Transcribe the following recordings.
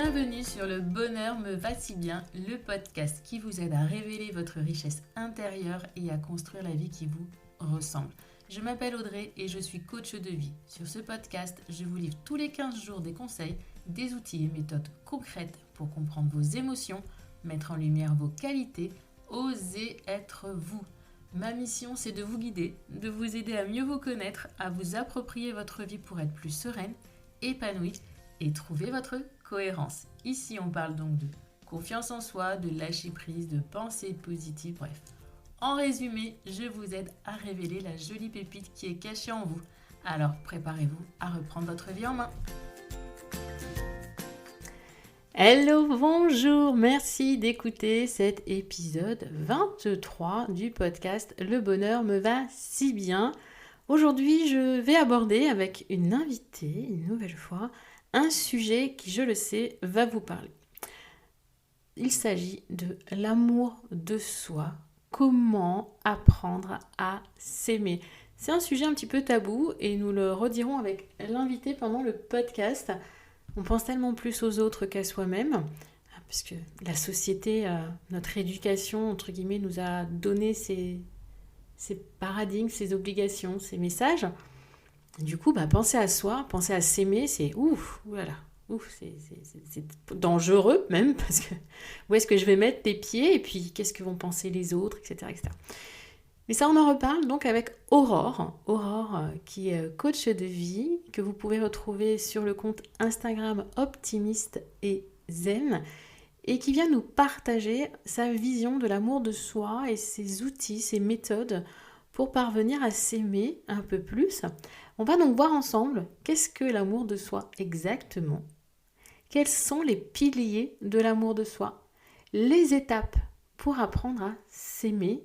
Bienvenue sur Le Bonheur me va si bien, le podcast qui vous aide à révéler votre richesse intérieure et à construire la vie qui vous ressemble. Je m'appelle Audrey et je suis coach de vie. Sur ce podcast, je vous livre tous les 15 jours des conseils, des outils et méthodes concrètes pour comprendre vos émotions, mettre en lumière vos qualités, oser être vous. Ma mission, c'est de vous guider, de vous aider à mieux vous connaître, à vous approprier votre vie pour être plus sereine, épanouie et trouver votre cohérence. Ici, on parle donc de confiance en soi, de lâcher prise, de pensée positive, bref. En résumé, je vous aide à révéler la jolie pépite qui est cachée en vous. Alors, préparez-vous à reprendre votre vie en main. Hello, bonjour, merci d'écouter cet épisode 23 du podcast Le Bonheur me va si bien. Aujourd'hui, je vais aborder avec une invitée, une nouvelle fois, un sujet qui, je le sais, va vous parler. Il s'agit de l'amour de soi. Comment apprendre à s'aimer? C'est un sujet un petit peu tabou et nous le redirons avec l'invité pendant le podcast. On pense tellement plus aux autres qu'à soi-même, puisque la société, notre éducation, entre guillemets, nous a donné ces paradigmes, ces obligations, ces messages. Du coup, penser à soi, penser à s'aimer, c'est c'est dangereux même, parce que où est-ce que je vais mettre les pieds, et puis qu'est-ce que vont penser les autres, etc., etc. Mais ça, on en reparle donc avec Aurore, qui est coach de vie, que vous pouvez retrouver sur le compte Instagram Optimiste et Zen, et qui vient nous partager sa vision de l'amour de soi et ses outils, ses méthodes pour parvenir à s'aimer un peu plus. On va donc voir ensemble qu'est-ce que l'amour de soi exactement, quels sont les piliers de l'amour de soi, les étapes pour apprendre à s'aimer,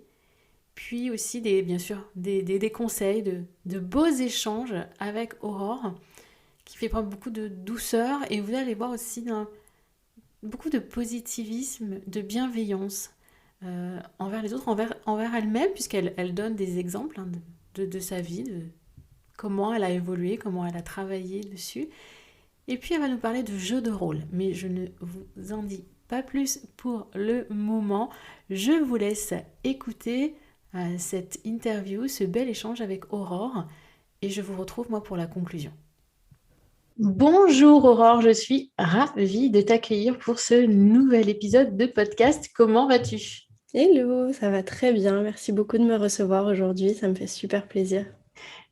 puis aussi bien sûr des conseils, de beaux échanges avec Aurore, qui fait preuve beaucoup de douceur, et vous allez voir aussi beaucoup de positivisme, de bienveillance envers les autres, envers elle-même, puisqu'elle donne des exemples de sa vie, de comment elle a évolué, comment elle a travaillé dessus. Et puis elle va nous parler de jeux de rôle, mais je ne vous en dis pas plus pour le moment. Je vous laisse écouter cette interview, ce bel échange avec Aurore, et je vous retrouve moi pour la conclusion. Bonjour Aurore, je suis ravie de t'accueillir pour ce nouvel épisode de podcast. Comment vas-tu ? Hello, ça va très bien. Merci beaucoup de me recevoir aujourd'hui. Ça me fait super plaisir.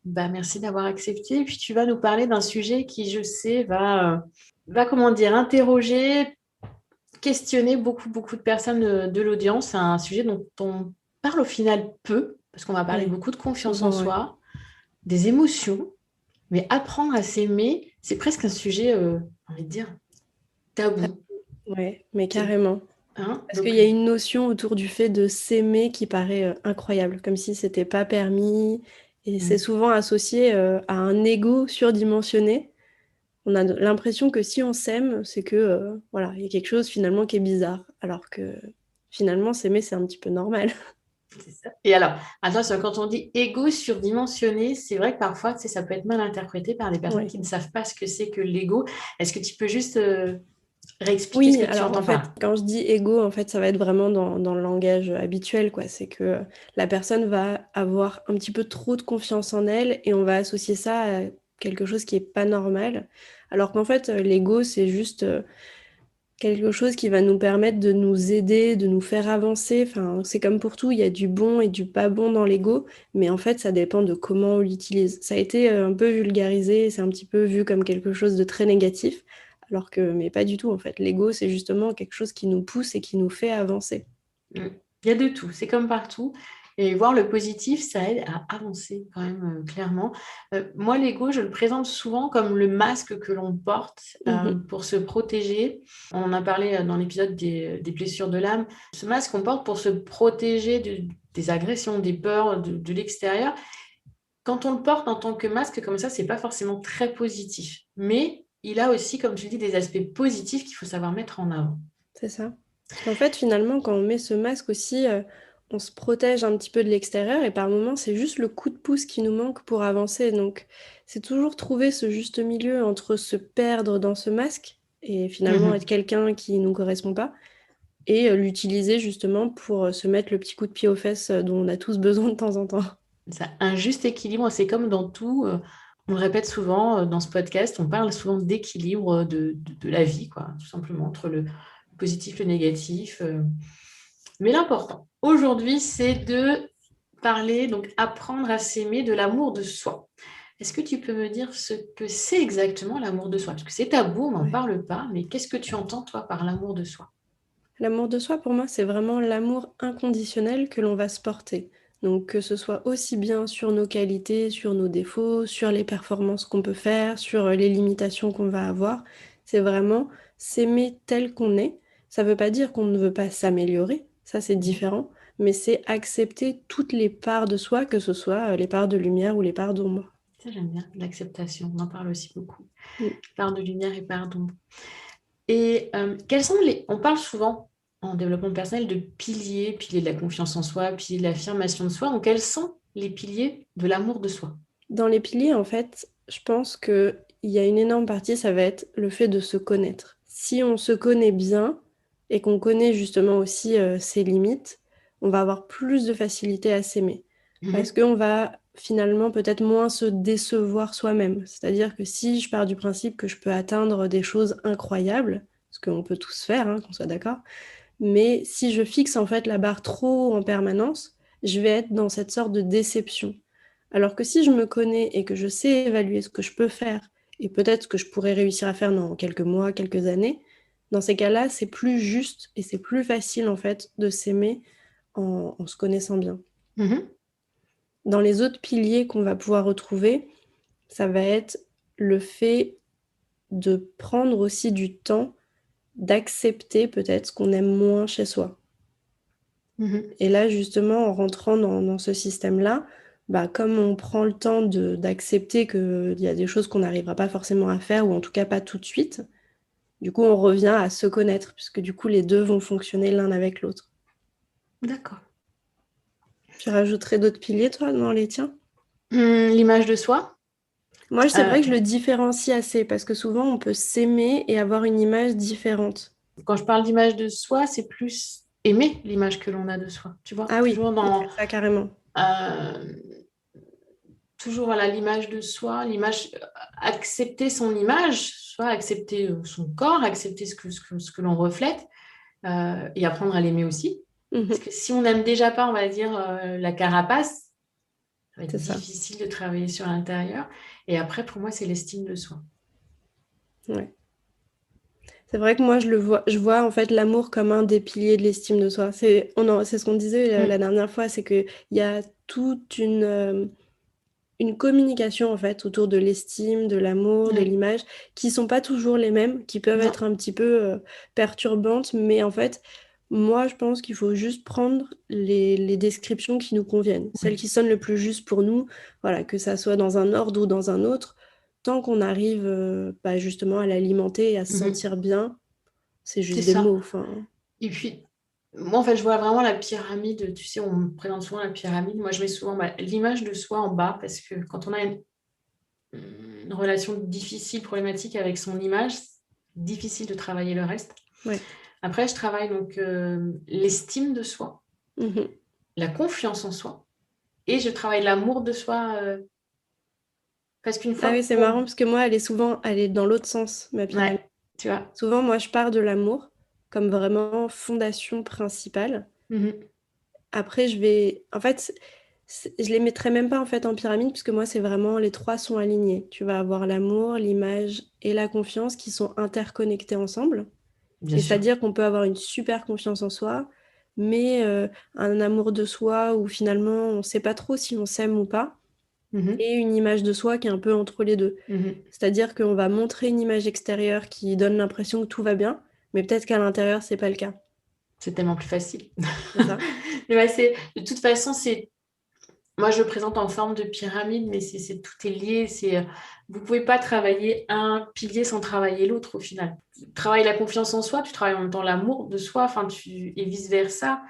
Merci d'avoir accepté. Et puis tu vas nous parler d'un sujet qui, je sais, va interroger, questionner beaucoup de personnes de l'audience. C'est un sujet dont on parle au final peu, parce qu'on va parler beaucoup de confiance en soi, des émotions, mais apprendre à s'aimer, c'est presque un sujet, j'ai envie de dire, tabou. Ouais, mais carrément. Parce Donc, qu'il y a une notion autour du fait de s'aimer qui paraît incroyable, comme si c'était pas permis. Et c'est souvent associé à un ego surdimensionné. On a l'impression que si on s'aime, c'est que voilà, il y a quelque chose finalement qui est bizarre. Alors que finalement, s'aimer, c'est un petit peu normal. c'est ça. Et alors, attention, quand on dit égo surdimensionné, c'est vrai que parfois, ça peut être mal interprété par des personnes qui ne savent pas ce que c'est que l'ego. Est-ce que tu peux juste réexpliquer ce que tu alors entends en fait, par là? quand je dis égo, en fait, ça va être vraiment dans le langage habituel, quoi. C'est que la personne va avoir un petit peu trop de confiance en elle et on va associer ça à quelque chose qui est pas normal. Alors qu'en fait, l'ego, c'est juste quelque chose qui va nous permettre de nous aider, de nous faire avancer. Enfin, c'est comme pour tout, il y a du bon et du pas bon dans l'ego, mais en fait, ça dépend de comment on l'utilise. Ça a été un peu vulgarisé, c'est un petit peu vu comme quelque chose de très négatif, mais pas du tout en fait. L'ego, c'est justement quelque chose qui nous pousse et qui nous fait avancer. Il y a de tout, c'est comme partout. Et voir le positif, ça aide à avancer quand même clairement. Moi, l'ego, je le présente souvent comme le masque que l'on porte pour se protéger. On en a parlé dans l'épisode des blessures de l'âme. Ce masque qu'on porte pour se protéger des agressions, des peurs de l'extérieur. Quand on le porte en tant que masque comme ça, c'est pas forcément très positif. Mais il a aussi, comme tu dis, des aspects positifs qu'il faut savoir mettre en avant. C'est ça. Parce qu'en fait, finalement, quand on met ce masque aussi, on se protège un petit peu de l'extérieur et par moments, c'est juste le coup de pouce qui nous manque pour avancer. Donc, c'est toujours trouver ce juste milieu entre se perdre dans ce masque et finalement être Mhm. quelqu'un qui ne nous correspond pas, et l'utiliser justement pour se mettre le petit coup de pied aux fesses dont on a tous besoin de temps en temps. Ça, un juste équilibre, c'est comme dans tout, on le répète souvent dans ce podcast, on parle souvent d'équilibre de la vie, quoi, tout simplement, entre le positif et le négatif. Mais l'important aujourd'hui, c'est de parler, donc apprendre à s'aimer de l'amour de soi. Est-ce que tu peux me dire ce que c'est exactement l'amour de soi? Parce que c'est tabou, on n'en Ouais. parle pas, mais qu'est-ce que tu entends, toi, par l'amour de soi? L'amour de soi, pour moi, c'est vraiment l'amour inconditionnel que l'on va se porter. Donc que ce soit aussi bien sur nos qualités, sur nos défauts, sur les performances qu'on peut faire, sur les limitations qu'on va avoir, c'est vraiment s'aimer tel qu'on est. Ça ne veut pas dire qu'on ne veut pas s'améliorer, ça c'est Mhm. différent, mais c'est accepter toutes les parts de soi, que ce soit les parts de lumière ou les parts d'ombre. Ça, j'aime bien, l'acceptation, on en parle aussi beaucoup. Mm. Part de lumière et part d'ombre. Et quels sont les... On parle souvent en développement personnel de piliers, piliers de la confiance en soi, piliers de l'affirmation de soi. Donc, quels sont les piliers de l'amour de soi? Dans les piliers, en fait, je pense qu'il y a une énorme partie, ça va être le fait de se connaître. Si on se connaît bien et qu'on connaît justement aussi ses limites, on va avoir plus de facilité à s'aimer. Parce Mhm. qu'on va finalement peut-être moins se décevoir soi-même. C'est-à-dire que si je pars du principe que je peux atteindre des choses incroyables, ce qu'on peut tous faire, hein, qu'on soit d'accord, mais si je fixe en fait la barre trop haut en permanence, je vais être dans cette sorte de déception. Alors que si je me connais et que je sais évaluer ce que je peux faire et peut-être ce que je pourrais réussir à faire dans quelques mois, quelques années, dans ces cas-là, c'est plus juste et c'est plus facile en fait de s'aimer en se connaissant bien. Mhm. Dans les autres piliers qu'on va pouvoir retrouver, ça va être le fait de prendre aussi du temps d'accepter peut-être ce qu'on aime moins chez soi. Mhm. Et là, justement, en rentrant dans ce système-là, bah, comme on prend le temps d'accepter qu'il y a des choses qu'on n'arrivera pas forcément à faire, ou en tout cas pas tout de suite, du coup, on revient à se connaître, puisque du coup, les deux vont fonctionner l'un avec l'autre. D'accord. Tu rajouterais d'autres piliers, toi, dans les tiens? L'image de soi. Moi, c'est Euh, vrai que je le différencie assez, parce que souvent, on peut s'aimer et avoir une image différente. Quand je parle d'image de soi, c'est plus aimer l'image que l'on a de soi. Tu vois, Ah oui, toujours il y dans a ça carrément. euh, toujours voilà, l'image de soi, l'image, accepter son image, soit accepter son corps, accepter ce que l'on reflète et apprendre à l'aimer aussi. Parce Mhm, que si on n'aime déjà pas, on va dire, la carapace, ça va être c'est ça. difficile de travailler sur l'intérieur. Et après, pour moi, c'est l'estime de soi. Ouais. C'est vrai que moi, je vois en fait l'amour comme un des piliers de l'estime de soi. C'est ce qu'on disait la Mm. dernière fois, c'est qu'il y a toute une communication en fait autour de l'estime, de l'amour, de Ouais. l'image, qui sont pas toujours les mêmes, qui peuvent Non. être un petit peu perturbantes, mais en fait, moi, je pense qu'il faut juste prendre les descriptions qui nous conviennent, celles Ouais. qui sonnent le plus juste pour nous, voilà, que ça soit dans un ordre ou dans un autre, tant qu'on arrive bah, justement à l'alimenter et à se Mhm. sentir bien, c'est C'est juste des ça. mots, enfin. Et puis, moi, en fait, je vois vraiment la pyramide. Tu sais, on me présente souvent la pyramide. Moi, je mets souvent l'image de soi en bas parce que quand on a une relation difficile, problématique avec son image, c'est difficile de travailler le reste. Ouais. Après, je travaille donc l'estime de soi, Mhm. la confiance en soi et je travaille l'amour de soi parce qu'une Ah oui, fois c'est marrant qu'on... parce que moi, elle est dans l'autre sens, ma pyramide. Ouais, tu vois. Souvent, moi, je pars de l'amour comme vraiment fondation principale. Mhm. Après, en fait, je les mettrais même pas en fait en pyramide puisque moi, c'est vraiment les trois sont alignés. Tu vas avoir l'amour, l'image et la confiance qui sont interconnectés ensemble. Bien Et sûr. c'est-à-dire qu'on peut avoir une super confiance en soi, mais un amour de soi où finalement, on ne sait pas trop si on s'aime ou pas, Mhm. et une image de soi qui est un peu entre les deux. Mhm. C'est-à-dire qu'on va montrer une image extérieure qui donne l'impression que tout va bien, mais peut-être qu'à l'intérieur, c'est pas le cas. C'est tellement plus facile. C'est ça? Mais de toute façon, moi, je le présente en forme de pyramide, mais tout est lié. Vous ne pouvez pas travailler un pilier sans travailler l'autre au final. Tu travailles la confiance en soi, tu travailles en même temps l'amour de soi, et vice-versa.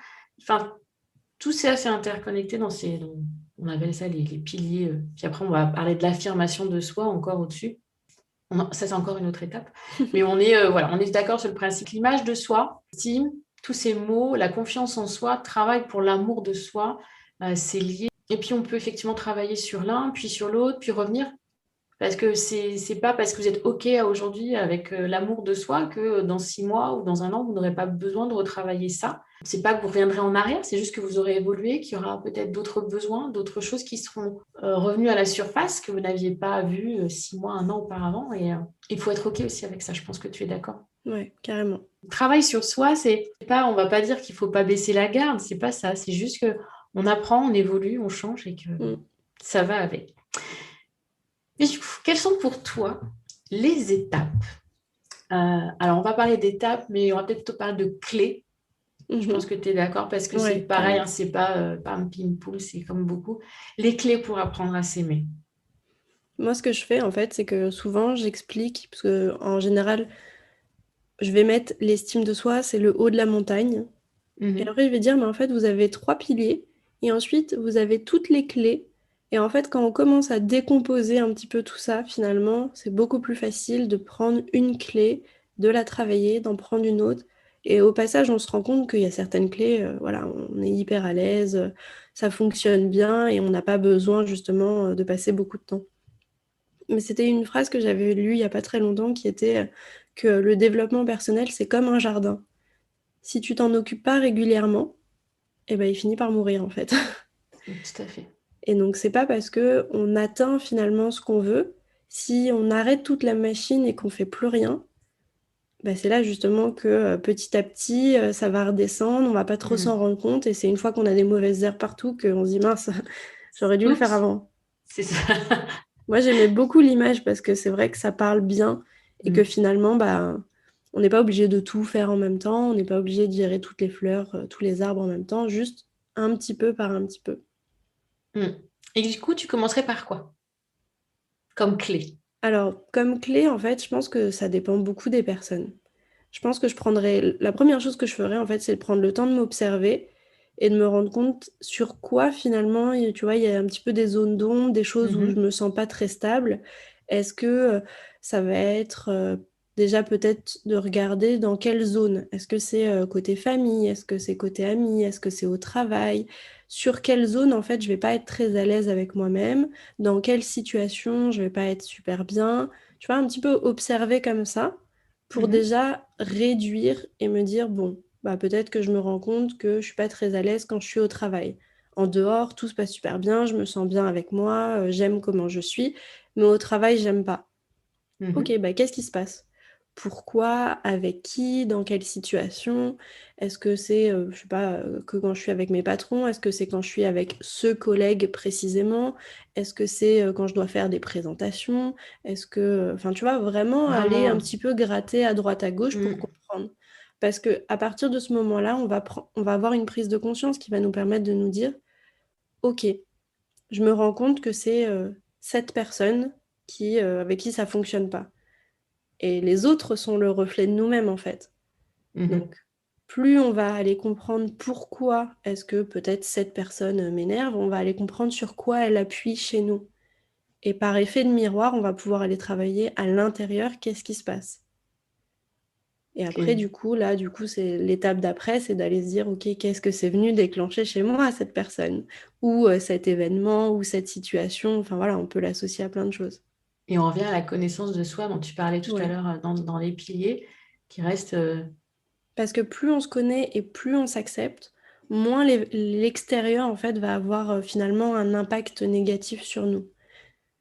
Enfin, tout c'est assez interconnecté on appelle ça les piliers. Puis après, on va parler de l'affirmation de soi encore au-dessus. Ça c'est encore une autre étape, mais voilà, on est d'accord sur le principe. L'image de soi, estime, tous ces mots, la confiance en soi, travail pour l'amour de soi, c'est lié. Et puis on peut effectivement travailler sur l'un, puis sur l'autre, puis revenir. Parce que c'est pas parce que vous êtes OK aujourd'hui avec l'amour de soi que dans 6 mois ou dans un an, vous n'aurez pas besoin de retravailler ça. C'est pas que vous reviendrez en arrière, c'est juste que vous aurez évolué, qu'il y aura peut-être d'autres besoins, d'autres choses qui seront revenues à la surface que vous n'aviez pas vues 6 mois, un an auparavant. Et il faut être OK aussi avec ça. Je pense que tu es d'accord. Ouais, carrément. Le travail sur soi, on va pas dire qu'il faut pas baisser la garde, c'est pas ça. C'est juste que on apprend, on évolue, on change et que Mm. ça va avec. Mais du coup, quelles sont pour toi les étapes? Alors, on va parler d'étapes, mais on va peut-être te parler de clés. Je pense Mhm. que tu es d'accord parce que c'est Ouais, pareil, carrément. hein, c'est pas un ping-pong, c'est comme beaucoup. Les clés pour apprendre à s'aimer. Moi, ce que je fais, en fait, c'est que souvent, j'explique, parce que en général, je vais mettre l'estime de soi, c'est le haut de la montagne. Et Mhm. après, je vais dire, mais en fait, vous avez 3 piliers, et ensuite, vous avez toutes les clés. Et en fait, quand on commence à décomposer un petit peu tout ça, finalement, c'est beaucoup plus facile de prendre une clé, de la travailler, d'en prendre une autre. Et au passage, on se rend compte qu'il y a certaines clés, voilà, on est hyper à l'aise, ça fonctionne bien, et on n'a pas besoin justement de passer beaucoup de temps. Mais c'était une phrase que j'avais lue il n'y a pas très longtemps qui était que le développement personnel, c'est comme un jardin. Si tu t'en occupes pas régulièrement, eh ben, il finit par mourir en fait. Tout à fait. Et donc c'est pas parce que on atteint finalement ce qu'on veut, si on arrête toute la machine et qu'on fait plus rien, bah, c'est là justement que petit à petit ça va redescendre, on va pas trop s'en Mhm. rendre compte et c'est une fois qu'on a des mauvaises herbes partout qu'on se dit mince, j'aurais dû le faire Oups, avant. c'est ça. Moi j'aimais beaucoup l'image parce que c'est vrai que ça parle bien et que Mhm. finalement bah on n'est pas obligé de tout faire en même temps, on n'est pas obligé de gérer toutes les fleurs, tous les arbres en même temps, juste un petit peu par un petit peu. Mhm. Et du coup, tu commencerais par quoi comme clé? Alors, comme clé, en fait, je pense que ça dépend beaucoup des personnes. Je pense que je prendrais... La première chose que je ferais, en fait, c'est de prendre le temps de m'observer et de me rendre compte sur quoi, finalement, tu vois, il y a un petit peu des zones d'ombre, des choses où je Mhm. me sens pas très stable. Est-ce que ça va être déjà peut-être de regarder dans quelle zone? Est-ce que c'est côté famille? Est-ce que c'est côté amis? Est-ce que c'est au travail? Sur quelle zone, en fait, je vais pas être très à l'aise avec moi-même? Dans quelle situation je vais pas être super bien? Tu vois, un petit peu observer comme ça pour Mhm. déjà réduire et me dire, bon, bah peut-être que je me rends compte que je suis pas très à l'aise quand je suis au travail. En dehors, tout se passe super bien, je me sens bien avec moi, j'aime comment je suis, mais au travail, j'aime pas. Ok, Mhm. bah qu'est-ce qui se passe? Pourquoi? Avec qui? Dans quelle situation? Est-ce que c'est, je sais pas, que quand je suis avec mes patrons? Est-ce que c'est quand je suis avec ce collègue précisément? Est-ce que c'est quand je dois faire des présentations? Est-ce que, enfin, tu vois, vraiment aller un Vraiment. petit peu gratter à droite à gauche pour Mhm. comprendre. Parce que à partir de ce moment-là, on va avoir une prise de conscience qui va nous permettre de nous dire, ok, je me rends compte que c'est cette personne avec qui ça fonctionne pas. Et les autres sont le reflet de nous-mêmes, en fait. Mhm. Donc, plus on va aller comprendre pourquoi est-ce que peut-être cette personne m'énerve, on va aller comprendre sur quoi elle appuie chez nous. Et par effet de miroir, on va pouvoir aller travailler à l'intérieur, qu'est-ce qui se passe. Et après, Et, du coup, là, c'est l'étape d'après, c'est d'aller se dire, OK, qu'est-ce que c'est venu déclencher chez moi, cette personne? Ou cet événement, ou cette situation. Enfin, voilà, on peut l'associer à plein de choses. et on revient à la connaissance de soi dont tu parlais tout à Ouais. l'heure dans les piliers, qui reste. Parce que plus on se connaît et plus on s'accepte, moins l'extérieur en fait va avoir finalement un impact négatif sur nous.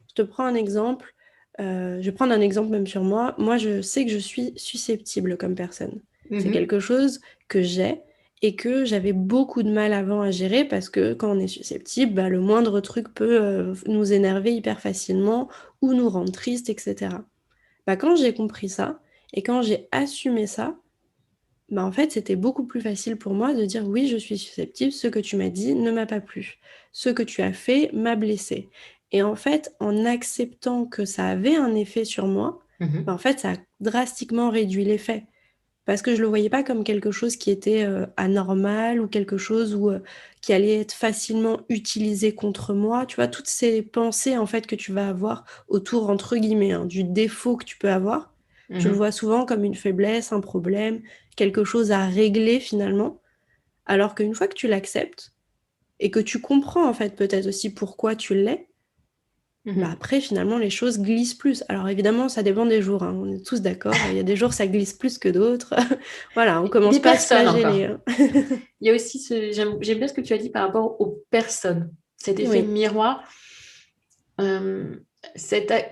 Je te prends un exemple, je vais prendre un exemple même sur moi. Moi, je sais que je suis susceptible comme personne. C'est Mhm. quelque chose que j'ai et que j'avais beaucoup de mal avant à gérer parce que quand on est susceptible, bah, le moindre truc peut nous énerver hyper facilement ou nous rendre tristes, etc. Bah, quand j'ai compris ça et quand j'ai assumé ça, bah en fait, c'était beaucoup plus facile pour moi de dire oui, je suis susceptible, ce que tu m'as dit ne m'a pas plu. Ce que tu as fait m'a blessé. Et en fait, en acceptant que ça avait un effet sur moi, bah en Mhm. fait, ça a drastiquement réduit l'effet. parce que je le voyais pas comme quelque chose qui était anormal ou quelque chose qui allait être facilement utilisé contre moi. Tu vois, toutes ces pensées en fait que tu vas avoir autour, entre guillemets, hein, du défaut que tu peux avoir, je le Mhm. vois souvent comme une faiblesse, un problème, quelque chose à régler finalement. Alors qu'une fois que tu l'acceptes et que tu comprends en fait peut-être aussi pourquoi tu l'es, bah Mhm. après, finalement, les choses glissent plus. Alors évidemment, ça dépend des jours, hein, on est tous d'accord. Il y a des jours, ça glisse plus que d'autres. Voilà, on Et des commence pas à se personnes flageller, encore. hein. Il y a aussi j'aime bien ce que tu as dit par rapport aux personnes. Cet effet Oui. miroir. Euh,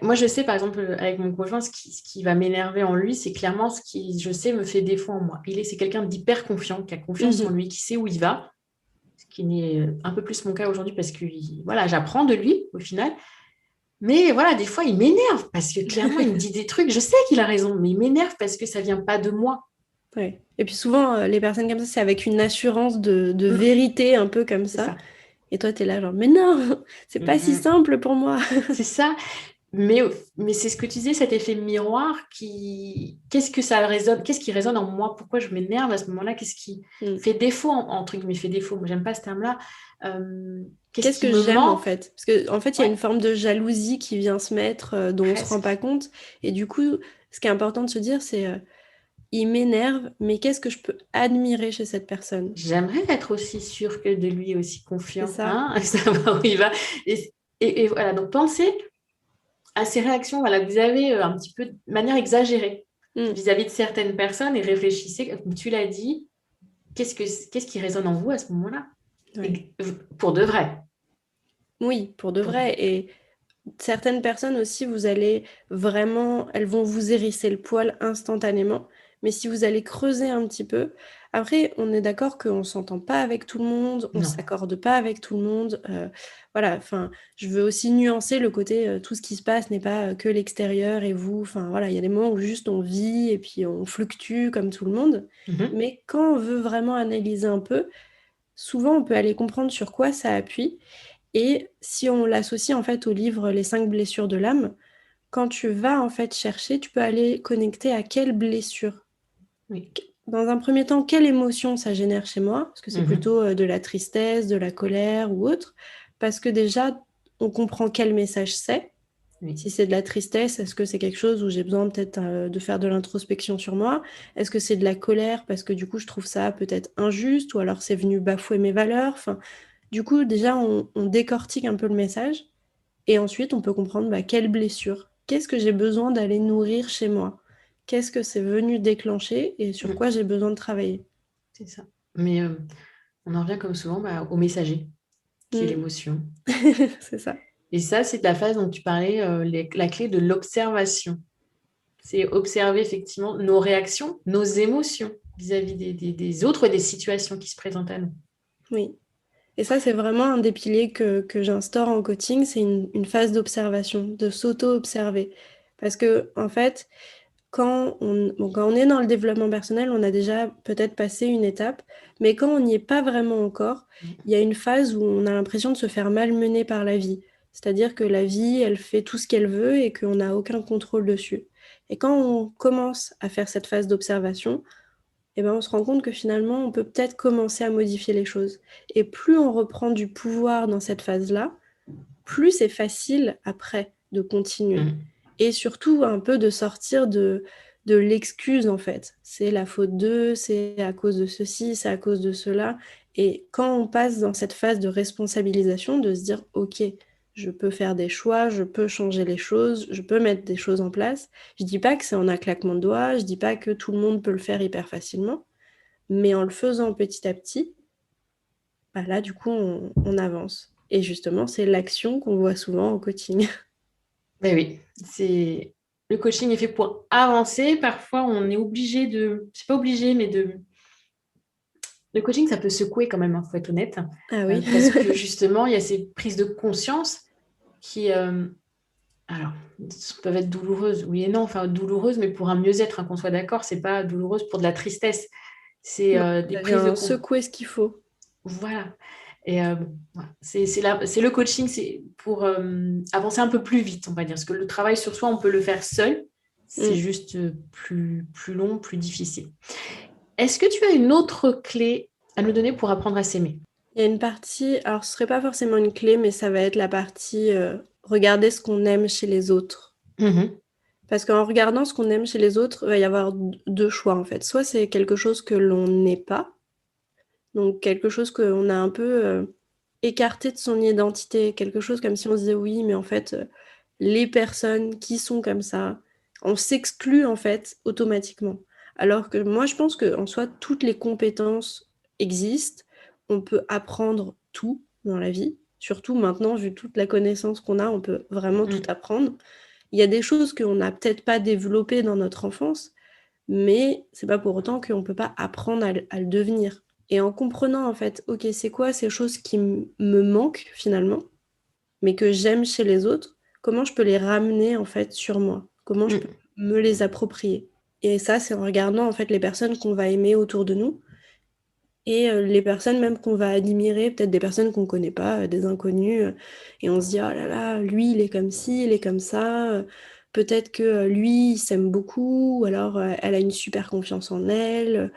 Moi, je sais, par exemple, avec mon conjoint, ce qui va m'énerver en lui, c'est clairement ce qui, je sais, me fait défaut en moi. C'est quelqu'un d'hyper confiant, qui a confiance en Mhm. lui, qui sait où il va, ce qui n'est un peu plus mon cas aujourd'hui parce que voilà, j'apprends de lui au final. Mais voilà, des fois, il m'énerve parce que clairement, il me dit des trucs. Je sais qu'il a raison, mais il m'énerve parce que ça vient pas de moi. Ouais. Et puis souvent, les personnes comme ça, c'est avec une assurance de Mm, vérité un peu comme c'est ça. ça. Et toi, t'es là genre, mais non, c'est pas si Mm, simple pour moi. c'est ça. Mais, mais c'est ce que tu disais, cet effet miroir qui. Qu'est-ce que ça résonne? Qu'est-ce qui résonne en moi? Pourquoi je m'énerve à ce moment-là? Qu'est-ce qui Mm. fait défaut, entre guillemets, fait défaut? Moi, j'aime pas ce terme-là. Qu'est-ce Qu'est-ce qui que me j'aime en manque? fait? Parce que en fait, il y a Ouais, une forme de jalousie qui vient se mettre dont on se rend pas presque. compte. Et du coup, ce qui est important de se dire, c'est il m'énerve, mais qu'est-ce que je peux admirer chez cette personne? J'aimerais être aussi sûre que de lui, aussi C'est confiant, ça. hein, savoir où il va. Et voilà, donc pensez à ces réactions voilà, que vous avez un petit peu de manière exagérée Mm. vis-à-vis de certaines personnes et réfléchissez, comme tu l'as dit, qu'est-ce qui résonne en vous à ce moment-là? Ouais. Et, pour de vrai. Oui, pour de Pour de vrai. vrai. Et certaines personnes aussi, vous allez vraiment, elles vont vous hérisser le poil instantanément. Mais si vous allez creuser un petit peu, après, on est d'accord qu'on ne s'entend pas avec tout le monde, on ne Non. s'accorde pas avec tout le monde. Voilà, enfin, je veux aussi nuancer le côté, tout ce qui se passe n'est pas que l'extérieur et vous. Enfin, voilà, il y a des moments où juste on vit et puis on fluctue comme tout le monde. Mhm. Mais quand on veut vraiment analyser un peu, souvent on peut aller comprendre sur quoi ça appuie. Et si on l'associe en fait au livre Les 5 blessures de l'âme, quand tu vas en fait chercher, tu peux aller connecter à quelle blessure. Oui. Dans un premier temps, quelle émotion ça génère chez moi? Parce que c'est Mhm. plutôt de la tristesse, de la colère ou autre. Parce que déjà, on comprend quel message c'est. Oui. Si c'est de la tristesse, est-ce que c'est quelque chose où j'ai besoin peut-être de faire de l'introspection sur moi? Est-ce que c'est de la colère parce que du coup je trouve ça peut-être injuste ou alors c'est venu bafouer mes valeurs? Enfin, du coup déjà on décortique un peu le message et ensuite on peut comprendre bah, quelle blessure, qu'est-ce que j'ai besoin d'aller nourrir chez moi? Qu'est-ce que c'est venu déclencher et sur Mhm. quoi j'ai besoin de travailler? C'est ça. Mais on en revient comme souvent au messager, qui est Mm. l'émotion. C'est ça. Et ça, c'est de la phase dont tu parlais, la clé de l'observation. C'est observer effectivement nos réactions, nos émotions vis-à-vis des autres, des situations qui se présentent à nous. Oui. Et ça, c'est vraiment un des piliers que j'instaure en coaching, c'est une phase d'observation, de s'auto-observer. Parce que, en fait, quand on est dans le développement personnel, on a déjà peut-être passé une étape, mais quand on n'y est pas vraiment encore, il y a une phase où on a l'impression de se faire malmener par la vie. C'est-à-dire que la vie, elle fait tout ce qu'elle veut et qu'on n'a aucun contrôle dessus. Et quand on commence à faire cette phase d'observation, eh ben, on se rend compte que finalement, on peut peut-être commencer à modifier les choses. Et plus on reprend du pouvoir dans cette phase-là, plus c'est facile après de continuer. Mhm. Et surtout un peu de sortir de l'excuse en fait. C'est la faute d'eux, c'est à cause de ceci, c'est à cause de cela. Et quand on passe dans cette phase de responsabilisation, de se dire, ok, je peux faire des choix, je peux changer les choses, je peux mettre des choses en place. Je dis pas que c'est en un claquement de doigts, je dis pas que tout le monde peut le faire hyper facilement, mais en le faisant petit à petit, bah là du coup on avance. Et justement, c'est l'action qu'on voit souvent en coaching. Ben oui, le coaching est fait pour avancer. Parfois, on est obligé c'est pas obligé, mais le coaching, ça peut secouer quand même, il faut être honnête. Ah oui. Parce que justement, il y a ces prises de conscience qui, alors, peuvent être douloureuses, oui et non, enfin douloureuses, mais pour un mieux-être, hein, qu'on soit d'accord, c'est pas douloureuse pour de la tristesse. C'est Non, des ça prises de vient conscience. secouer ce qu'il faut. Voilà. Et voilà. C'est le coaching, c'est pour avancer un peu plus vite, on va dire. Parce que le travail sur soi, on peut le faire seul. C'est juste plus long, plus difficile. Est-ce que tu as une autre clé à nous donner pour apprendre à s'aimer? Il y a une partie, alors ce serait pas forcément une clé, mais ça va être la partie regarder ce qu'on aime chez les autres. Parce qu'en regardant ce qu'on aime chez les autres, il va y avoir deux choix en fait. Soit c'est quelque chose que l'on n'est pas, donc quelque chose qu'on a un peu écarté de son identité, quelque chose comme si on se disait oui, mais en fait, les personnes qui sont comme ça, on s'exclut en fait automatiquement. Alors que moi, je pense qu'en soi, toutes les compétences existent, on peut apprendre tout dans la vie, surtout maintenant, vu toute la connaissance qu'on a, on peut vraiment tout apprendre. Il y a des choses qu'on n'a peut-être pas développées dans notre enfance, mais c'est pas pour autant qu'on peut pas apprendre à le devenir. Et en comprenant en fait, ok, c'est quoi ces choses qui me manquent finalement, mais que j'aime chez les autres, comment je peux les ramener en fait sur moi? Comment je peux me les approprier? Et ça, c'est en regardant en fait les personnes qu'on va aimer autour de nous et les personnes même qu'on va admirer, peut-être des personnes qu'on connaît pas, des inconnus, et on se dit, oh là là, lui, il est comme ci, il est comme ça, peut-être que lui, il s'aime beaucoup, ou alors elle a une super confiance en elle.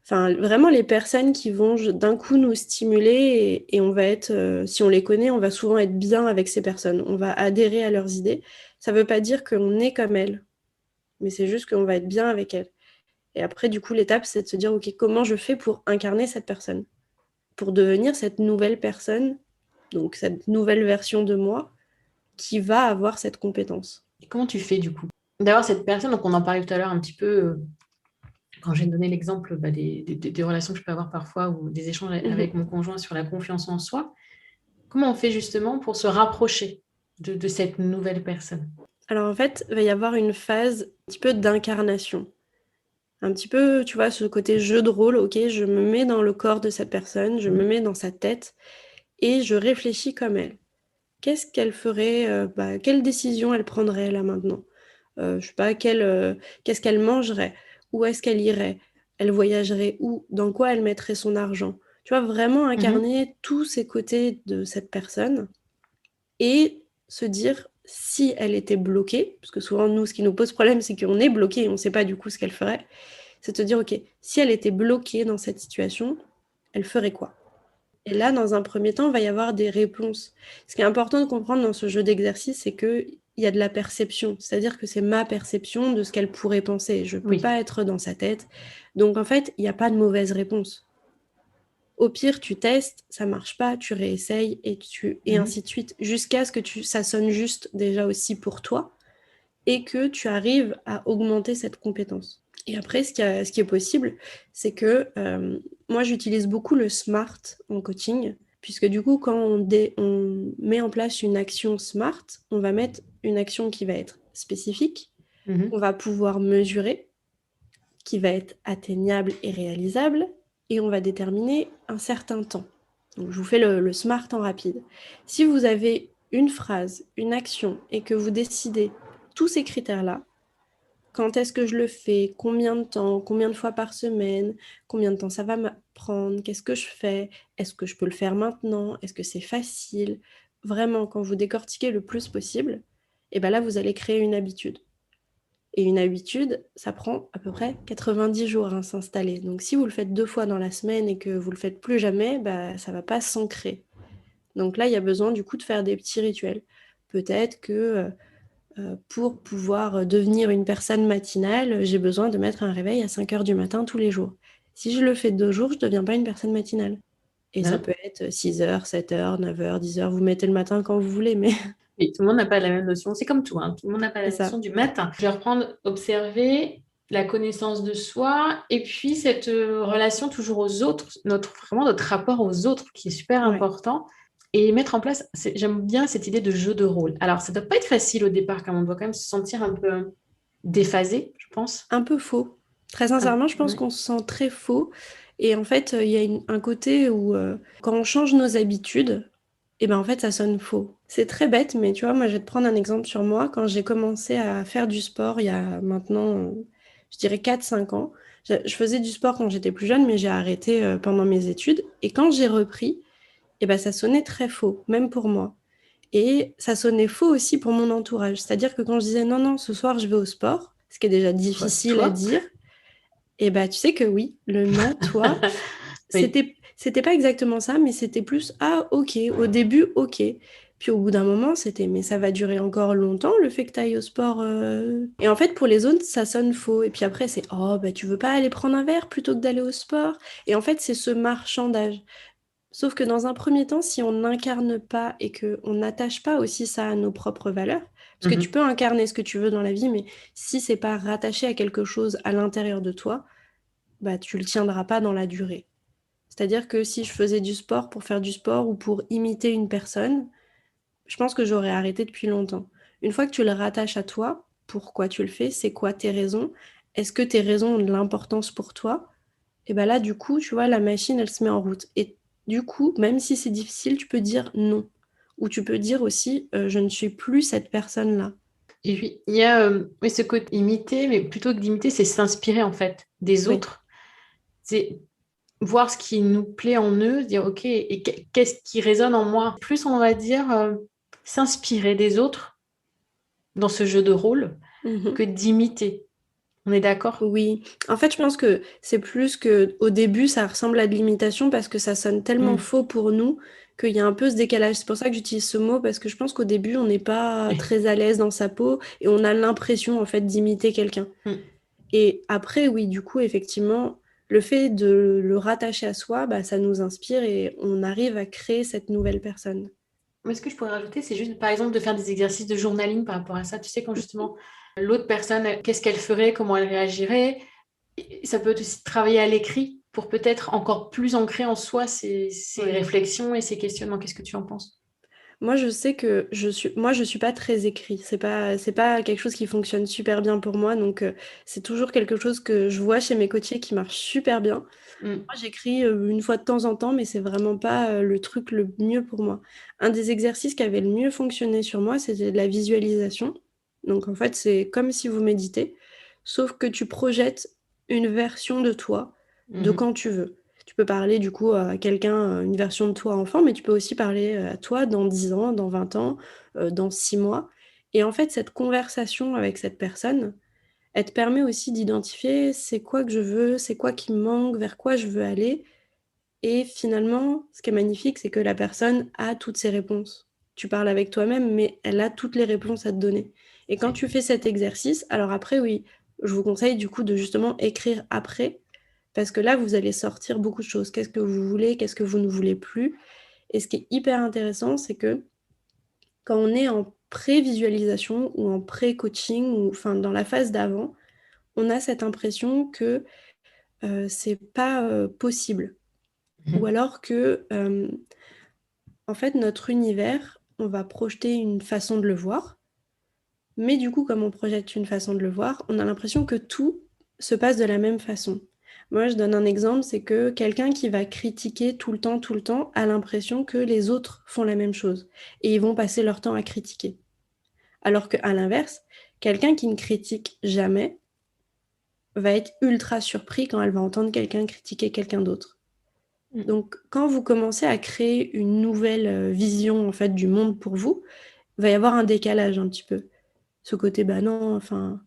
Enfin, vraiment les personnes qui vont d'un coup nous stimuler et on va être, si on les connaît, on va souvent être bien avec ces personnes. On va adhérer à leurs idées. Ça veut pas dire qu'on est comme elles, mais c'est juste qu'on va être bien avec elles. Et après, du coup, l'étape, c'est de se dire, OK, comment je fais pour incarner cette personne? Pour devenir cette nouvelle personne, donc cette nouvelle version de moi qui va avoir cette compétence. Et comment tu fais du coup? D'avoir cette personne, donc on en parlait tout à l'heure un petit peu, quand j'ai donné l'exemple des relations que je peux avoir parfois ou des échanges avec mon conjoint sur la confiance en soi. Comment on fait justement pour se rapprocher de cette nouvelle personne? Alors en fait, il va y avoir une phase un petit peu d'incarnation. Un petit peu, tu vois, ce côté jeu de rôle, ok, je me mets dans le corps de cette personne, je me mets dans sa tête et je réfléchis comme elle. Qu'est-ce qu'elle ferait, quelle décision elle prendrait là maintenant? Je sais pas, qu'est-ce qu'elle mangerait? Où est-ce qu'elle irait? Elle voyagerait où? Dans quoi elle mettrait son argent? Tu vois, vraiment incarner tous ces côtés de cette personne et se dire si elle était bloquée, parce que souvent nous, ce qui nous pose problème, c'est qu'on est bloqué et on ne sait pas du coup ce qu'elle ferait. C'est de se dire, ok, si elle était bloquée dans cette situation, elle ferait quoi? Et là, dans un premier temps, il va y avoir des réponses. Ce qui est important de comprendre dans ce jeu d'exercice, c'est qu'il y a de la perception. C'est-à-dire que c'est ma perception de ce qu'elle pourrait penser. Je ne peux pas être dans sa tête. Donc, en fait, il n'y a pas de mauvaise réponse. Au pire, tu testes, ça marche pas, tu réessayes et ainsi de suite, jusqu'à ce que ça sonne juste déjà aussi pour toi et que tu arrives à augmenter cette compétence. Et après, ce qui est possible, c'est que moi, j'utilise beaucoup le SMART en coaching, puisque du coup, quand on met en place une action SMART, on va mettre une action qui va être spécifique, qu'on va pouvoir mesurer, qui va être atteignable et réalisable, et on va déterminer un certain temps. Donc, je vous fais le SMART en rapide. Si vous avez une phrase, une action, et que vous décidez tous ces critères-là, quand est-ce que je le fais? Combien de temps? Combien de fois par semaine? Combien de temps ça va me prendre? Qu'est-ce que je fais? Est-ce que je peux le faire maintenant? Est-ce que c'est facile? Vraiment, quand vous décortiquez le plus possible, et ben là, vous allez créer une habitude. Et une habitude, ça prend à peu près 90 jours à s'installer. Donc si vous le faites 2 fois dans la semaine et que vous le faites plus jamais, bah, ça va pas s'ancrer. Donc là, il y a besoin du coup de faire des petits rituels. Peut-être que pour pouvoir devenir une personne matinale, j'ai besoin de mettre un réveil à 5 heures du matin tous les jours. Si je le fais 2 jours, je ne deviens pas une personne matinale. Et ça peut être 6 heures, 7 heures, 9 heures, 10 heures. Vous mettez le matin quand vous voulez, mais Oui, tout le monde n'a pas la même notion. C'est comme tout, hein. Tout le monde n'a pas la c'est ça. notion du matin. Je vais reprendre, observer la connaissance de soi et puis cette relation toujours aux autres, vraiment notre rapport aux autres qui est super Ouais. important. Et mettre en place, j'aime bien cette idée de jeu de rôle. Alors, ça ne doit pas être facile au départ, car on doit quand même se sentir un peu déphasé, je pense. Un peu faux. Très sincèrement, je pense Ouais. qu'on se sent très faux. Et en fait, il y a un côté où quand on change nos habitudes, et ben en fait, ça sonne faux. C'est très bête, mais tu vois, moi, je vais te prendre un exemple sur moi. Quand j'ai commencé à faire du sport, il y a maintenant, je dirais 4 5 ans, je faisais du sport quand j'étais plus jeune, mais j'ai arrêté pendant mes études. Et quand j'ai repris, et ben ça sonnait très faux, même pour moi. Et ça sonnait faux aussi pour mon entourage. C'est-à-dire que quand je disais non, non, ce soir, je vais au sport, ce qui est déjà Quoi, difficile à toi? dire. Et bah, tu sais que oui, le non, toi, Oui. c'était pas exactement ça, mais c'était plus, ah, ok, au début, ok. Puis au bout d'un moment, c'était, mais ça va durer encore longtemps, le fait que tu ailles au sport. Et en fait, pour les autres, ça sonne faux. Et puis après, c'est, oh, bah, tu veux pas aller prendre un verre plutôt que d'aller au sport? Et en fait, c'est ce marchandage. Sauf que dans un premier temps, si on n'incarne pas et qu'on n'attache pas aussi ça à nos propres valeurs, parce que tu Mhm. peux incarner ce que tu veux dans la vie, mais si c'est pas rattaché à quelque chose à l'intérieur de toi, bah tu le tiendras pas dans la durée. C'est-à-dire que si je faisais du sport pour faire du sport ou pour imiter une personne, je pense que j'aurais arrêté depuis longtemps. Une fois que tu le rattaches à toi, pourquoi tu le fais, c'est quoi tes raisons? Est-ce que tes raisons ont de l'importance pour toi? Et ben là, du coup, tu vois, la machine, elle se met en route. Et du coup, même si c'est difficile, tu peux dire non. Ou tu peux dire aussi, je ne suis plus cette personne-là. Et puis, il y a oui, ce côté imiter, mais plutôt que d'imiter, c'est s'inspirer en fait des Oui. autres. C'est voir ce qui nous plaît en eux, se dire, OK, et qu'est-ce qui résonne en moi? Plus, on va dire, s'inspirer des autres dans ce jeu de rôle Mhm. que d'imiter. On est d'accord? Oui. En fait, je pense que c'est plus que au début, ça ressemble à de l'imitation parce que ça sonne tellement Mm. faux pour nous qu'il y a un peu ce décalage. C'est pour ça que j'utilise ce mot parce que je pense qu'au début, on n'est pas Oui. très à l'aise dans sa peau et on a l'impression en fait d'imiter quelqu'un. Mm. Et après, oui, du coup, effectivement, le fait de le rattacher à soi, bah, ça nous inspire et on arrive à créer cette nouvelle personne. Mais ce que je pourrais rajouter, c'est juste, par exemple, de faire des exercices de journaling par rapport à ça. Tu sais, quand justement, l'autre personne, qu'est-ce qu'elle ferait, comment elle réagirait. Et ça peut être aussi travailler à l'écrit pour peut-être encore plus ancrer en soi ces Ouais. réflexions et ces questionnements. Qu'est-ce que tu en penses? Moi, je sais que je suis pas très écrit. C'est pas quelque chose qui fonctionne super bien pour moi. Donc, c'est toujours quelque chose que je vois chez mes coachés qui marche super bien. Mm. Moi, j'écris une fois de temps en temps, mais c'est vraiment pas le truc le mieux pour moi. Un des exercices qui avait le mieux fonctionné sur moi, c'était de la visualisation. Donc, en fait, c'est comme si vous méditez, sauf que tu projettes une version de toi de Mhm. quand tu veux. Tu peux parler du coup à quelqu'un, une version de toi enfant, mais tu peux aussi parler à toi dans 10 ans, dans 20 ans, dans 6 mois. Et en fait, cette conversation avec cette personne, elle te permet aussi d'identifier c'est quoi que je veux, c'est quoi qui me manque, vers quoi je veux aller. Et finalement, ce qui est magnifique, c'est que la personne a toutes ses réponses. Tu parles avec toi-même, mais elle a toutes les réponses à te donner. Et quand C'est tu fais cet exercice, alors après, oui, je vous conseille du coup de justement écrire après, parce que là, vous allez sortir beaucoup de choses. Qu'est-ce que vous voulez, qu'est-ce que vous ne voulez plus. Et ce qui est hyper intéressant, c'est que quand on est en pré-visualisation ou en pré-coaching, ou enfin dans la phase d'avant, on a cette impression que c'est pas possible. Ou Mhm. alors que en fait, notre univers, on va projeter une façon de le voir, mais du coup, comme on projette une façon de le voir, on a l'impression que tout se passe de la même façon. Moi, je donne un exemple, c'est que quelqu'un qui va critiquer tout le temps, a l'impression que les autres font la même chose et ils vont passer leur temps à critiquer. Alors qu'à l'inverse, quelqu'un qui ne critique jamais va être ultra surpris quand elle va entendre quelqu'un critiquer quelqu'un d'autre. Mm. Donc, quand vous commencez à créer une nouvelle vision en fait du monde pour vous, il va y avoir un décalage un petit peu. Ce côté, bah non, enfin,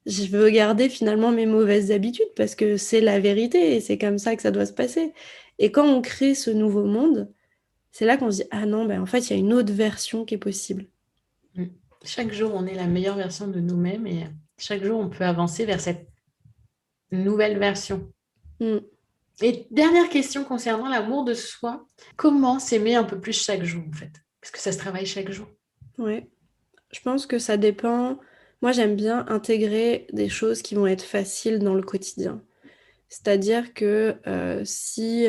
je veux garder finalement mes mauvaises habitudes parce que c'est la vérité et c'est comme ça que ça doit se passer. Et quand on crée ce nouveau monde, c'est là qu'on se dit, ah non, bah en fait, il y a une autre version qui est possible. Mm. Chaque jour, on est la meilleure version de nous-mêmes et chaque jour, on peut avancer vers cette nouvelle version. Mm, Et dernière question concernant l'amour de soi. Comment s'aimer un peu plus chaque jour, en fait? Parce que ça se travaille chaque jour. ouais. Je pense que ça dépend. Moi, j'aime bien intégrer des choses qui vont être faciles dans le quotidien. C'est-à-dire que si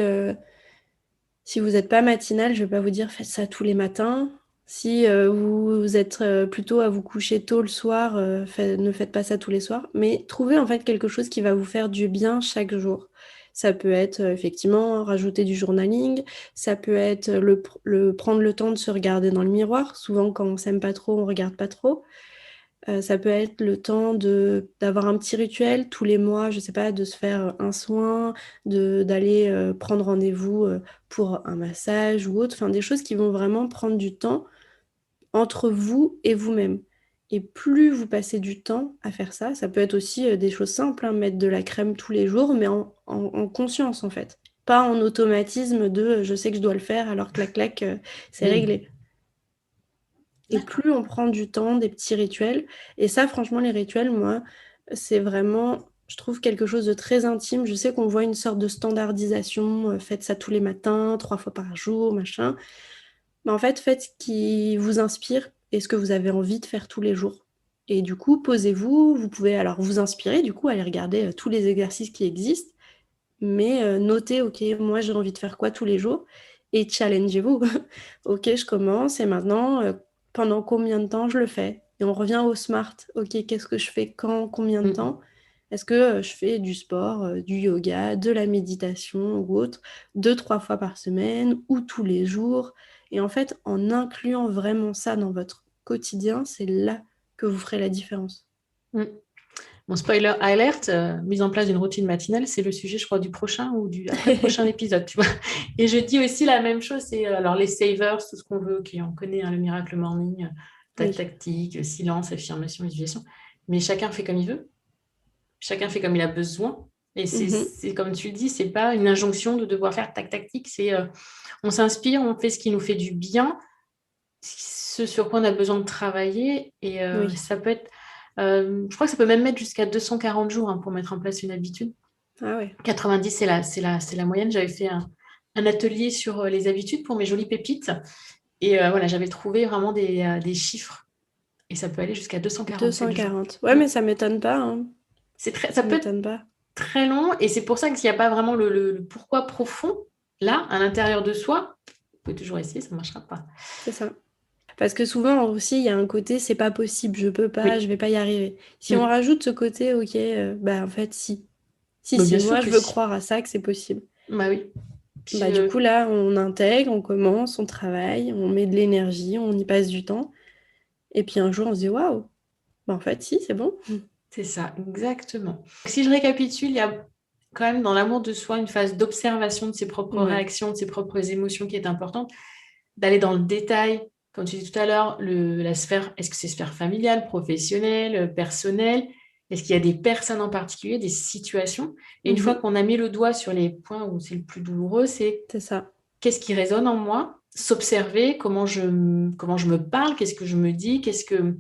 vous n'êtes pas matinal, je ne vais pas vous dire faites ça tous les matins. Si vous êtes plutôt à vous coucher tôt le soir, ne faites pas ça tous les soirs. Mais trouvez en fait quelque chose qui va vous faire du bien chaque jour. Ça peut être effectivement rajouter du journaling, ça peut être prendre le temps de se regarder dans le miroir. Souvent, quand on s'aime pas trop, on regarde pas trop. Ça peut être le temps d'avoir un petit rituel tous les mois, je sais pas, de se faire un soin, d'aller prendre rendez-vous pour un massage ou autre, enfin des choses qui vont vraiment prendre du temps entre vous et vous-même. Et plus vous passez du temps à faire ça, ça peut être aussi des choses simples, hein, mettre de la crème tous les jours, mais en conscience en fait. Pas en automatisme de je sais que je dois le faire, alors clac clac, c'est Oui, réglé. Et d'accord. plus on prend du temps, des petits rituels, et ça franchement les rituels, moi, c'est vraiment, je trouve quelque chose de très intime. Je sais qu'on voit une sorte de standardisation, faites ça tous les matins, 3 fois par jour, machin. Mais en fait, faites ce qui vous inspire et ce que vous avez envie de faire tous les jours. Et du coup, posez-vous, vous pouvez alors vous inspirer, du coup, aller regarder tous les exercices qui existent, mais notez, ok, moi j'ai envie de faire quoi tous les jours, et challengez-vous. Ok, je commence, et maintenant, pendant combien de temps je le fais? Et on revient au smart. Ok, qu'est-ce que je fais quand, combien de Mm. temps? Est-ce que je fais du sport, du yoga, de la méditation ou autre, 2, 3 fois par semaine ou tous les jours? Et en fait, en incluant vraiment ça dans votre quotidien, c'est là que vous ferez la différence. Mm. Mon spoiler alert, mise en place d'une routine matinale, c'est le sujet, je crois, du prochain ou du après-prochain épisode, tu vois. Et je dis aussi la même chose, c'est alors les savers, tout ce qu'on veut, qui on connaît, hein, le miracle morning, ta Oui. tactique, silence, affirmation, visualisation. Mais chacun fait comme il veut, chacun fait comme il a besoin. Et Mhm. c'est comme tu le dis, c'est pas une injonction de devoir faire tac tactique, c'est on s'inspire, on fait ce qui nous fait du bien, ce sur quoi on a besoin de travailler. Et Oui. ça peut être, je crois que ça peut même mettre jusqu'à 240 jours hein, pour mettre en place une habitude. Ah ouais. 90, c'est la moyenne. J'avais fait un atelier sur les habitudes pour mes jolies pépites. Et voilà, j'avais trouvé vraiment des chiffres. Et ça peut aller jusqu'à 247 jours. 240. Ouais, Mm. mais ça m'étonne pas, hein. Ça Ça peut être m'étonne pas. très long. Et c'est pour ça que s'il n'y a pas vraiment le pourquoi profond, là, à l'intérieur de soi, vous pouvez toujours essayer, ça ne marchera pas. C'est ça. Parce que souvent aussi, il y a un côté, c'est pas possible, je peux pas, je Oui. vais pas y arriver. Si on Mm. rajoute ce côté, ok, bah en fait, si. Si, Bah, si, bien sûr moi que je veux si. croire à ça, que c'est possible. Bah oui. Bah Puis, du coup, là, on intègre, on commence, on travaille, on met de l'énergie, on y passe du temps. Et puis un jour, on se dit, waouh, bah en fait, si, c'est bon. c'est ça, exactement. Si je récapitule, il y a quand même dans l'amour de soi une phase d'observation de ses propres Ouais. réactions, de ses propres émotions qui est importante, d'aller dans le détail, comme tu disais tout à l'heure, la sphère, est-ce que c'est sphère familiale, professionnelle, personnelle? Est-ce qu'il y a des personnes en particulier, des situations? Et une fois Mhm. qu'on a mis le doigt sur les points où c'est le plus douloureux, c'est C'est ça. qu'est-ce qui résonne en moi? S'observer, comment je me parle, qu'est-ce que je me dis, qu'est-ce que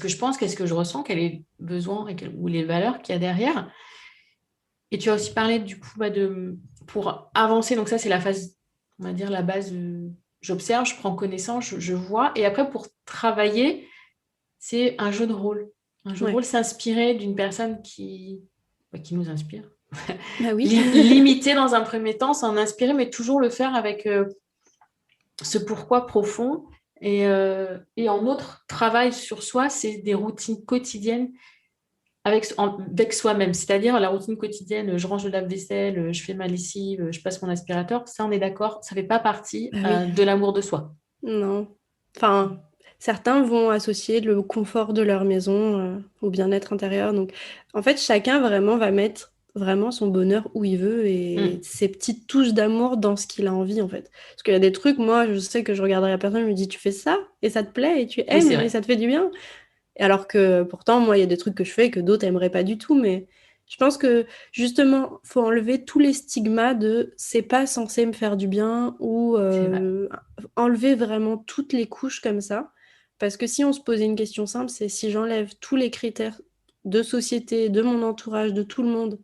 je pense, qu'est-ce que je ressens, quels sont les besoins ou les valeurs qu'il y a derrière. Et tu as aussi parlé du coup pour avancer, donc ça c'est la phase, on va dire la base, j'observe, je prends connaissance, je vois. Et après pour travailler, c'est un jeu de rôle. Un jeu de Ouais. rôle, s'inspirer d'une personne qui nous inspire. Bah oui. Limiter dans un premier temps, s'en inspirer, mais toujours le faire avec ce pourquoi profond. Et en autre travail sur soi, c'est des routines quotidiennes avec soi-même. C'est-à-dire la routine quotidienne, je range le lave-vaisselle, je fais ma lessive, je passe mon aspirateur. Ça, on est d'accord, ça ne fait pas partie Bah oui. de l'amour de soi. Non. Enfin, certains vont associer le confort de leur maison au bien-être intérieur. Donc, en fait, chacun vraiment va mettre vraiment son bonheur où il veut et Mm. ses petites touches d'amour dans ce qu'il a envie, en fait. Parce qu'il y a des trucs, moi, je sais que je regarderai la personne, je me dis, tu fais ça et ça te plaît et tu Oui, c'est aimes et vrai. ça te fait du bien. Et alors que pourtant, moi, il y a des trucs que je fais que d'autres aimeraient pas du tout. Mais je pense que justement, faut enlever tous les stigmas de c'est pas censé me faire du bien ou C'est vrai. enlever vraiment toutes les couches comme ça. Parce que si on se posait une question simple, c'est si j'enlève tous les critères de société, de mon entourage, de tout le monde,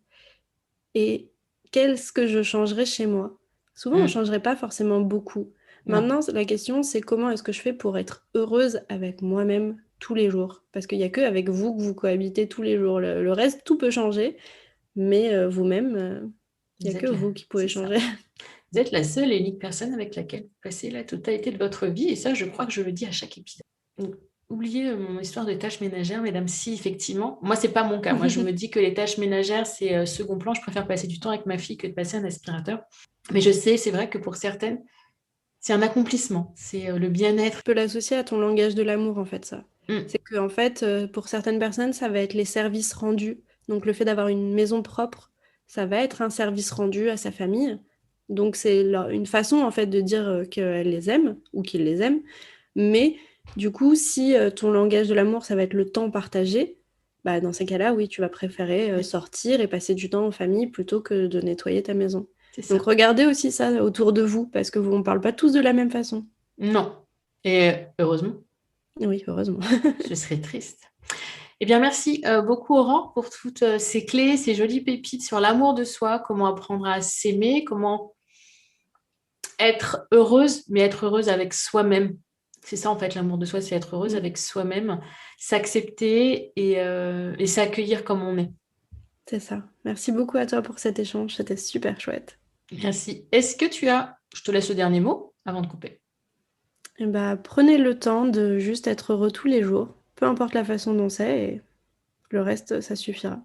et qu'est-ce que je changerais chez moi? Souvent, on ne Mm. changerait pas forcément beaucoup. Non, Maintenant, la question, c'est comment est-ce que je fais pour être heureuse avec moi-même tous les jours? Parce qu'il n'y a que avec vous que vous cohabitez tous les jours. Le reste, tout peut changer, mais vous-même, il n'y vous a que êtes là. vous qui pouvez C'est ça. changer. Vous êtes la seule et unique personne avec laquelle vous passez la totalité de votre vie. Et ça, je crois que je le dis à chaque épisode. Donc, oubliez mon histoire de tâches ménagères, mesdames, si effectivement, moi, c'est pas mon cas. Moi, je me dis que les tâches ménagères, c'est second plan. Je préfère passer du temps avec ma fille que de passer un aspirateur. Mais je sais, c'est vrai que pour certaines, c'est un accomplissement. C'est le bien-être. Tu peux l'associer à ton langage de l'amour, en fait, ça. Mm. C'est que, en fait, pour certaines personnes, ça va être les services rendus. Donc, le fait d'avoir une maison propre, ça va être un service rendu à sa famille. Donc, c'est une façon, en fait, de dire qu'elle les aime ou qu'il les aime. Mais Du coup, si ton langage de l'amour, ça va être le temps partagé, bah, dans ces cas-là, oui, tu vas préférer Ouais, sortir et passer du temps en famille plutôt que de nettoyer ta maison. c'est Donc ça. regardez aussi ça autour de vous, parce que vous ne parle pas tous de la même façon. Non. Et heureusement, Oui, heureusement. je serais triste. Eh bien, merci beaucoup, Aurore, pour toutes ces clés, ces jolies pépites sur l'amour de soi, comment apprendre à s'aimer, comment être heureuse, mais être heureuse avec soi-même. C'est ça, en fait, l'amour de soi, c'est être heureuse Mm, avec soi-même, s'accepter et s'accueillir comme on est. c'est ça. Merci beaucoup à toi pour cet échange, c'était super chouette. Merci. Est-ce que tu as, je te laisse le dernier mot avant de couper. Et bah, prenez le temps de juste être heureux tous les jours, peu importe la façon dont c'est, et le reste, ça suffira.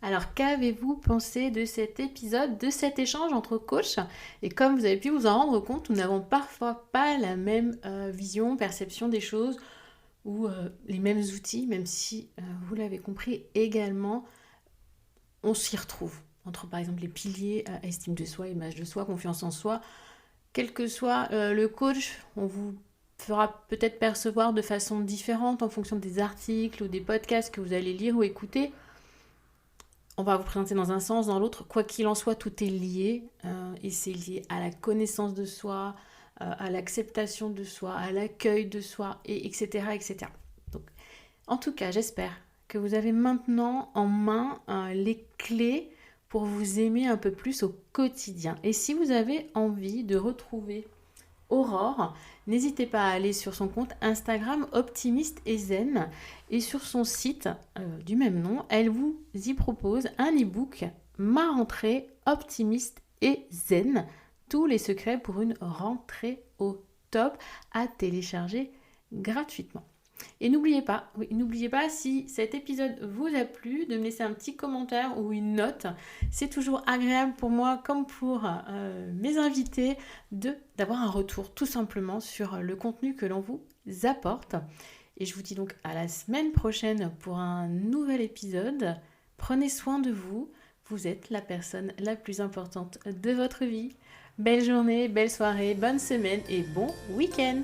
Alors, qu'avez-vous pensé de cet épisode, de cet échange entre coachs? Et comme vous avez pu vous en rendre compte, nous n'avons parfois pas la même vision, perception des choses ou les mêmes outils, même si, vous l'avez compris également, on s'y retrouve. Entre par exemple les piliers, estime de soi, image de soi, confiance en soi. Quel que soit le coach, on vous fera peut-être percevoir de façon différente en fonction des articles ou des podcasts que vous allez lire ou écouter. On va vous présenter dans un sens, dans l'autre. Quoi qu'il en soit, tout est lié. Et c'est lié à la connaissance de soi, à l'acceptation de soi, à l'accueil de soi, et etc. etc. Donc, en tout cas, j'espère que vous avez maintenant en main les clés pour vous aimer un peu plus au quotidien. Et si vous avez envie de retrouver Aurore, n'hésitez pas à aller sur son compte Instagram Optimiste et Zen et sur son site du même nom, elle vous y propose un e-book Ma rentrée optimiste et zen, tous les secrets pour une rentrée au top à télécharger gratuitement. Et n'oubliez pas si cet épisode vous a plu, de me laisser un petit commentaire ou une note. C'est toujours agréable pour moi, comme pour mes invités, d'avoir un retour tout simplement sur le contenu que l'on vous apporte. Et je vous dis donc à la semaine prochaine pour un nouvel épisode. Prenez soin de vous. Vous êtes la personne la plus importante de votre vie. Belle journée, belle soirée, bonne semaine et bon week-end.